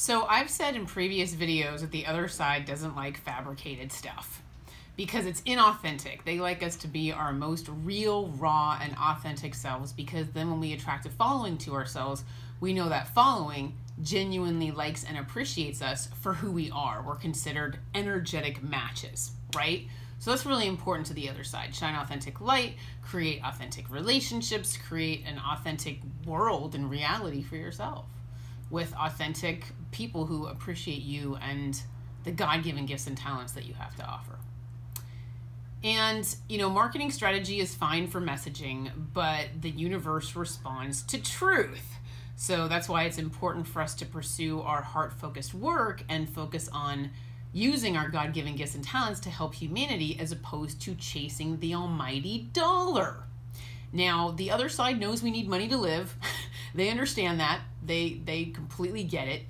So I've said in previous videos that the other side doesn't like fabricated stuff because it's inauthentic. They like us to be our most real, raw, and authentic selves, because then when we attract a following to ourselves, we know that following genuinely likes and appreciates us for who we are. We're considered energetic matches, right? So that's really important to the other side. Shine authentic light, create authentic relationships, create an authentic world and reality for yourself with authentic people who appreciate you and the God-given gifts and talents that you have to offer. And, marketing strategy is fine for messaging, but the universe responds to truth. So that's why it's important for us to pursue our heart-focused work and focus on using our God-given gifts and talents to help humanity, as opposed to chasing the almighty dollar. Now, the other side knows we need money to live. They understand that. They completely get it.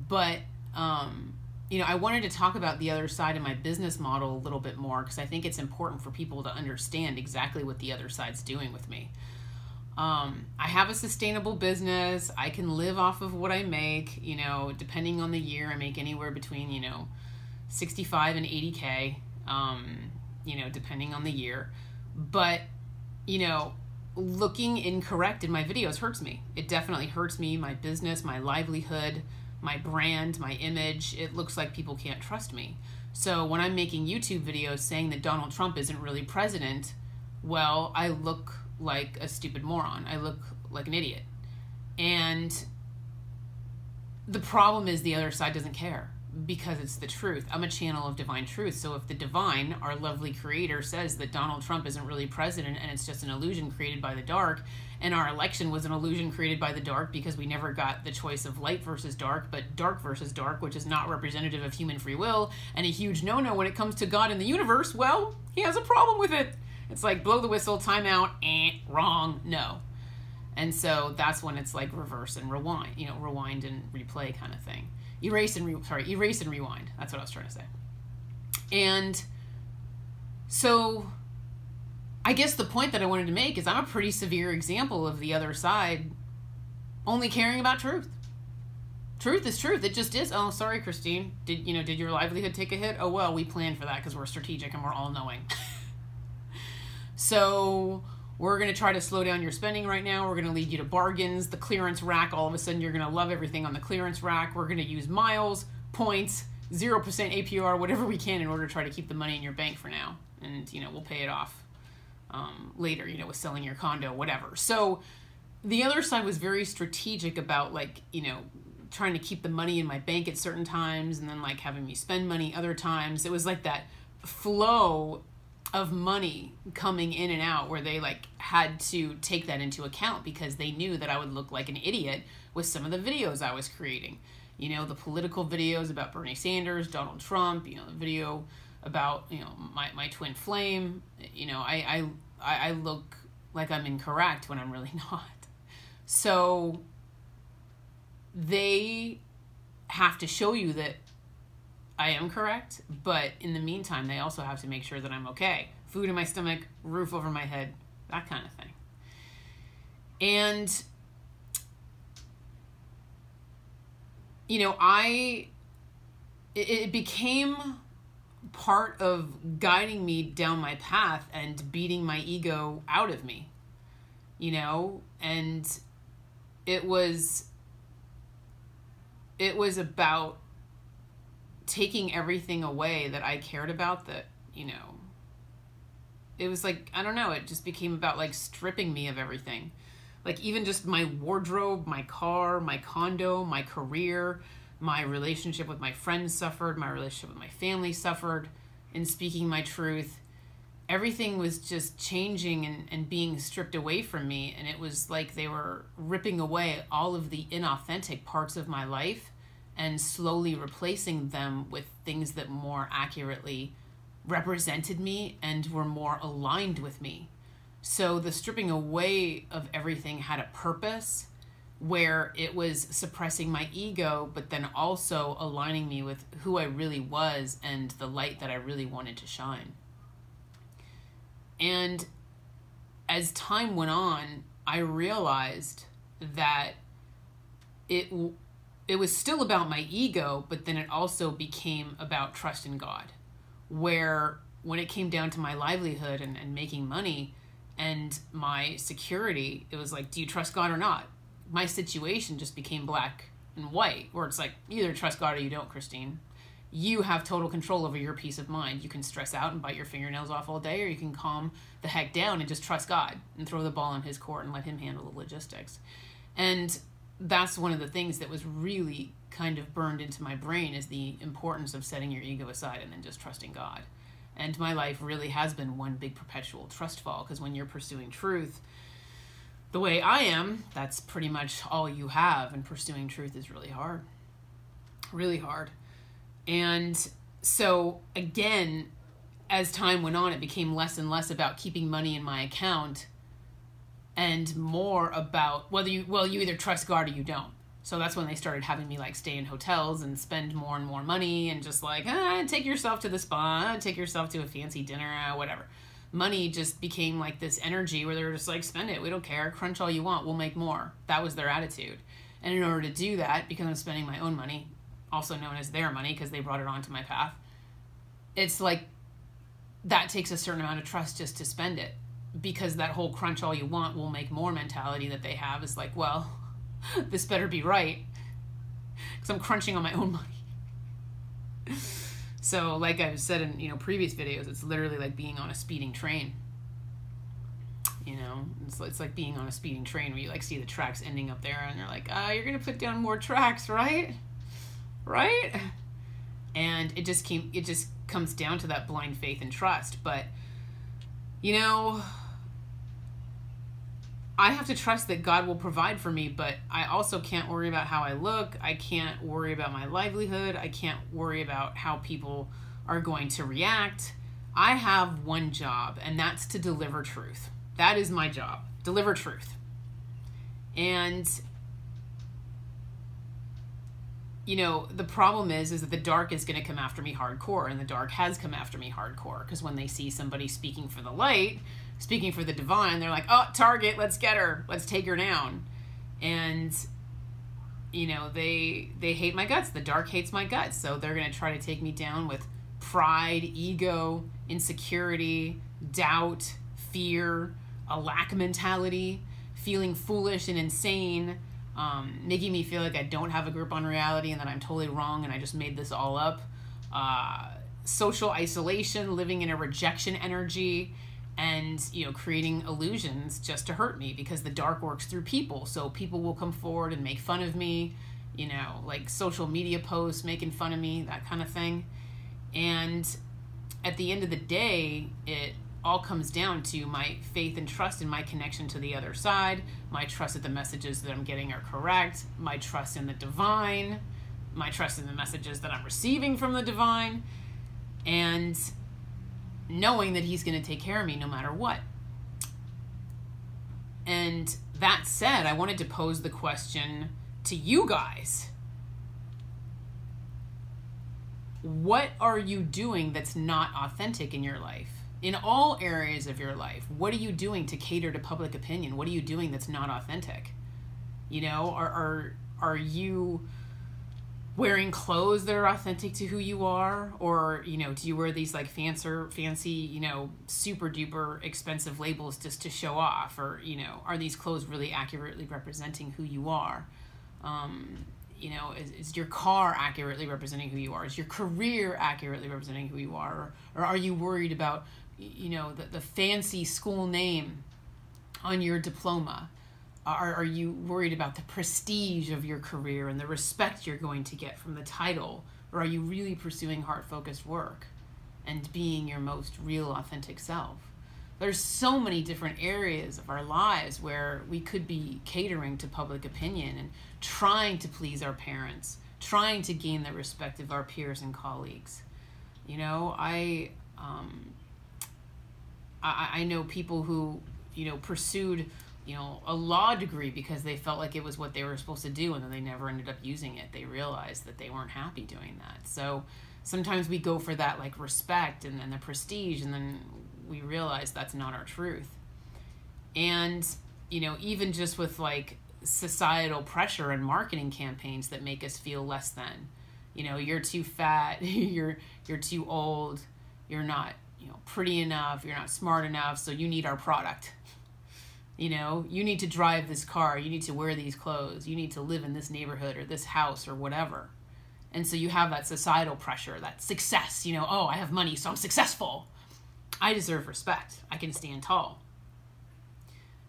But, I wanted to talk about the other side of my business model a little bit more, because I think it's important for people to understand exactly what the other side's doing with me. I have a sustainable business. I can live off of what I make. Depending on the year, I make anywhere between, 65 and 80K, depending on the year. But, looking incorrect in my videos hurts me. It definitely hurts me, my business, my livelihood, my brand, my image. It looks like people can't trust me. So when I'm making YouTube videos saying that Donald Trump isn't really president, well, I look like a stupid moron. I look like an idiot. And the problem is the other side doesn't care, because it's the truth. I'm a channel of divine truth. So if the divine, our lovely creator, says that Donald Trump isn't really president and it's just an illusion created by the dark, and our election was an illusion created by the dark because we never got the choice of light versus dark, but dark versus dark, which is not representative of human free will, and a huge no-no when it comes to God and the universe, well, he has a problem with it. It's like blow the whistle, time out, wrong, no. And so that's when it's like reverse and rewind, rewind and replay kind of thing. Erase and rewind. That's what I was trying to say. And so I guess the point that I wanted to make is I'm a pretty severe example of the other side only caring about truth. Truth is truth. It just is. Oh, sorry, Christine. Did your livelihood take a hit? Oh, well, we planned for that because we're strategic and we're all knowing. So we're going to try to slow down your spending right now. We're going to lead you to bargains, the clearance rack. All of a sudden, you're going to love everything on the clearance rack. We're going to use miles, points, 0% APR, whatever we can in order to try to keep the money in your bank for now. And, we'll pay it off later, with selling your condo, whatever. So the other side was very strategic about, trying to keep the money in my bank at certain times and then, having me spend money other times. It was like that flow of money coming in and out where they had to take that into account, because they knew that I would look like an idiot with some of the videos I was creating. The political videos about Bernie Sanders, Donald Trump, the video about, my twin flame. I look like I'm incorrect when I'm really not. So they have to show you that I am correct, but in the meantime, they also have to make sure that I'm okay. Food in my stomach, roof over my head, that kind of thing. And, it became part of guiding me down my path and beating my ego out of me, and it was about taking everything away that I cared about, that, it was I don't know, it just became about stripping me of everything. Even just my wardrobe, my car, my condo, my career, my relationship with my friends suffered, my relationship with my family suffered in speaking my truth. Everything was just changing and being stripped away from me, and it was like they were ripping away all of the inauthentic parts of my life and slowly replacing them with things that more accurately represented me and were more aligned with me. So the stripping away of everything had a purpose, where it was suppressing my ego, but then also aligning me with who I really was and the light that I really wanted to shine. And as time went on, I realized that it was still about my ego, but then it also became about trust in God, where when it came down to my livelihood and making money and my security, it was like, do you trust God or not? My situation just became black and white, where it's like, you either trust God or you don't, Christine. You have total control over your peace of mind. You can stress out and bite your fingernails off all day, or you can calm the heck down and just trust God and throw the ball in his court and let him handle the logistics. And that's one of the things that was really kind of burned into my brain, is the importance of setting your ego aside and then just trusting God. And my life really has been one big perpetual trust fall, because when you're pursuing truth the way I am, that's pretty much all you have, and pursuing truth is really hard. Really hard. And so, again, as time went on, it became less and less about keeping money in my account and more about you either trust God or you don't. So that's when they started having me like stay in hotels and spend more and more money, and just like, take yourself to the spa, take yourself to a fancy dinner, whatever. Money just became like this energy where they were just like, spend it, we don't care, crunch all you want, we'll make more. That was their attitude. And in order to do that, because I'm spending my own money, also known as their money because they brought it onto my path, it's like that takes a certain amount of trust just to spend it, because that whole crunch all you want, we'll make more mentality that they have is like, well, this better be right, because I'm crunching on my own money. So like I've said in previous videos, it's literally like being on a speeding train. It's like being on a speeding train where you like see the tracks ending up there and you're like, you're gonna put down more tracks, right? And it just comes down to that blind faith and trust. But I have to trust that God will provide for me, but I also can't worry about how I look. I can't worry about my livelihood. I can't worry about how people are going to react. I have one job, and that's to deliver truth. That is my job. Deliver truth. And the problem is that the dark is going to come after me hardcore, and the dark has come after me hardcore, because when they see somebody speaking for the light, speaking for the divine, they're like, oh, target, let's get her, let's take her down. And they hate my guts. The dark hates my guts, so they're going to try to take me down with pride, ego, insecurity, doubt, fear, a lack mentality, feeling foolish and insane, making me feel like I don't have a grip on reality and that I'm totally wrong and I just made this all up. Social isolation, living in a rejection energy, and creating illusions just to hurt me, because the dark works through people. So people will come forward and make fun of me, like social media posts making fun of me, that kind of thing. And at the end of the day, it all comes down to my faith and trust in my connection to the other side, my trust that the messages that I'm getting are correct, my trust in the divine, my trust in the messages that I'm receiving from the divine, and knowing that he's going to take care of me no matter what. And that said, I wanted to pose the question to you guys. What are you doing that's not authentic in your life? In all areas of your life, what are you doing to cater to public opinion? What are you doing that's not authentic? Are you wearing clothes that are authentic to who you are? Or, do you wear these like fancy, super duper expensive labels just to show off? Or, are these clothes really accurately representing who you are? Is your car accurately representing who you are? Is your career accurately representing who you are? Or are you worried about, the fancy school name on your diploma? Are you worried about the prestige of your career and the respect you're going to get from the title? Or are you really pursuing heart-focused work and being your most real, authentic self? There's so many different areas of our lives where we could be catering to public opinion and trying to please our parents, trying to gain the respect of our peers and colleagues. I know people who, pursued, a law degree because they felt like it was what they were supposed to do, and then they never ended up using it. They realized that they weren't happy doing that. So sometimes we go for that like respect and the prestige, and then we realize that's not our truth. And, even just with like societal pressure and marketing campaigns that make us feel less than. You know, you're too fat, you're too old, you're not, you know, pretty enough, you're not smart enough, so you need our product. You know, you need to drive this car, you need to wear these clothes, you need to live in this neighborhood or this house or whatever. And so you have that societal pressure, that success, you know, oh, I have money, so I'm successful. I deserve respect. I can stand tall.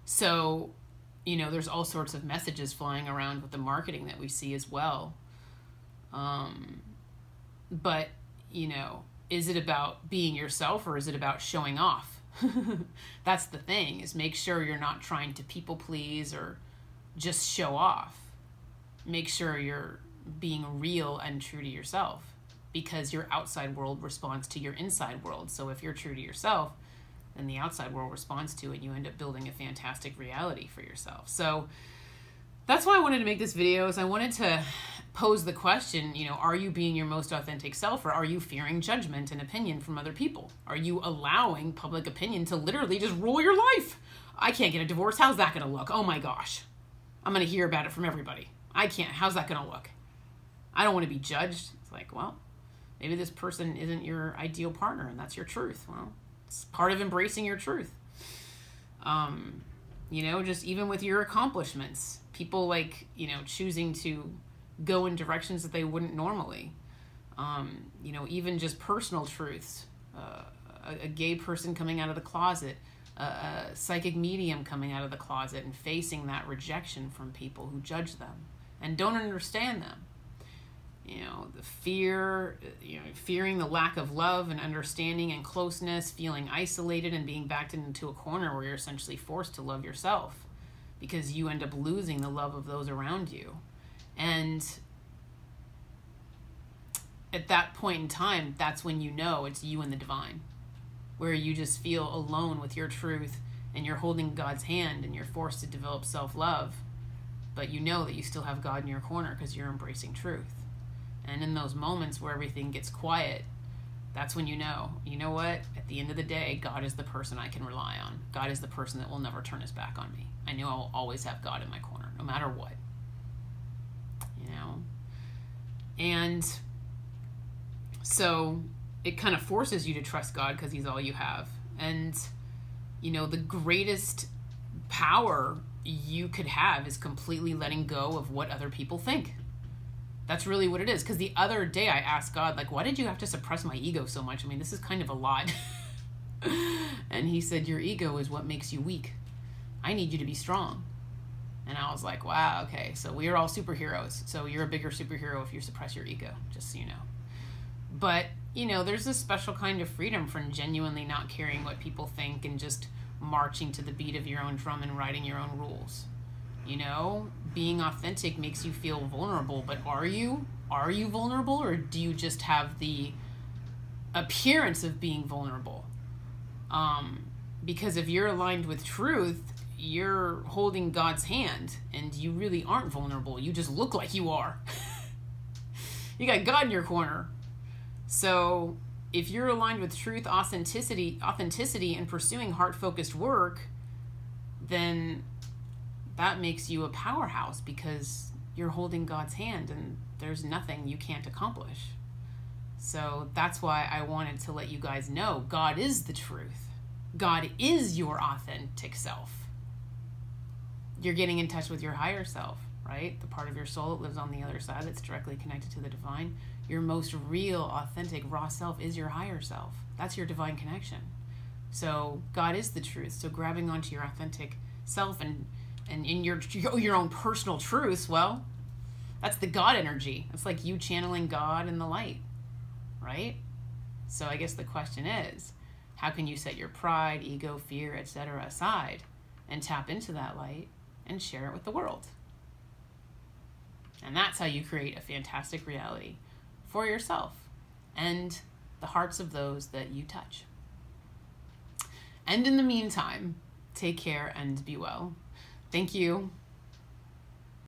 So, you know, there's all sorts of messages flying around with the marketing that we see as well. But, you know, is it about being yourself or is it about showing off? That's the thing, is make sure you're not trying to people please or just show off. Make sure you're being real and true to yourself, because your outside world responds to your inside world. So if you're true to yourself, then the outside world responds to it. You end up building a fantastic reality for yourself. So that's why I wanted to make this video, is I wanted to pose the question, you know, are you being your most authentic self, or are you fearing judgment and opinion from other people? Are you allowing public opinion to literally just rule your life? I can't get a divorce. How's that going to look? Oh my gosh. I'm going to hear about it from everybody. I can't. How's that going to look? I don't want to be judged. It's like, well, maybe this person isn't your ideal partner and that's your truth. Well, it's part of embracing your truth. You know, just even with your accomplishments, people like, you know, choosing to go in directions that they wouldn't normally. You know, even just personal truths, a gay person coming out of the closet, a psychic medium coming out of the closet and facing that rejection from people who judge them and don't understand them. You know, the fear, you know, fearing the lack of love and understanding and closeness, feeling isolated and being backed into a corner where you're essentially forced to love yourself because you end up losing the love of those around you. And at that point in time, that's when you know it's you and the divine, where you just feel alone with your truth and you're holding God's hand and you're forced to develop self-love, but you know that you still have God in your corner because you're embracing truth. And in those moments where everything gets quiet, that's when you know what? At the end of the day, God is the person I can rely on. God is the person that will never turn his back on me. I know I will always have God in my corner, no matter what. You know? And so it kind of forces you to trust God because he's all you have. And, you know, the greatest power you could have is completely letting go of what other people think. That's really what it is. Because the other day I asked God, like, why did you have to suppress my ego so much? I mean, this is kind of a lot. And he said, your ego is what makes you weak. I need you to be strong. And I was like, wow, okay. So we are all superheroes. So you're a bigger superhero if you suppress your ego, just so you know. But, you know, there's this special kind of freedom from genuinely not caring what people think and just marching to the beat of your own drum and writing your own rules. You know, being authentic makes you feel vulnerable, but are you vulnerable, or do you just have the appearance of being vulnerable? Because if you're aligned with truth, you're holding God's hand and you really aren't vulnerable. You just look like you are. You got God in your corner. So if you're aligned with truth, authenticity and pursuing heart-focused work, then that makes you a powerhouse because you're holding God's hand and there's nothing you can't accomplish. So that's why I wanted to let you guys know God is the truth. God is your authentic self. You're getting in touch with your higher self, right? The part of your soul that lives on the other side that's directly connected to the divine. Your most real, authentic, raw self is your higher self. That's your divine connection. So God is the truth. So grabbing onto your authentic self and in your own personal truths, well, that's the God energy. It's like you channeling God in the light, right? So I guess the question is, how can you set your pride, ego, fear, etc. aside and tap into that light and share it with the world? And that's how you create a fantastic reality for yourself and the hearts of those that you touch. And in the meantime, take care and be well. Thank you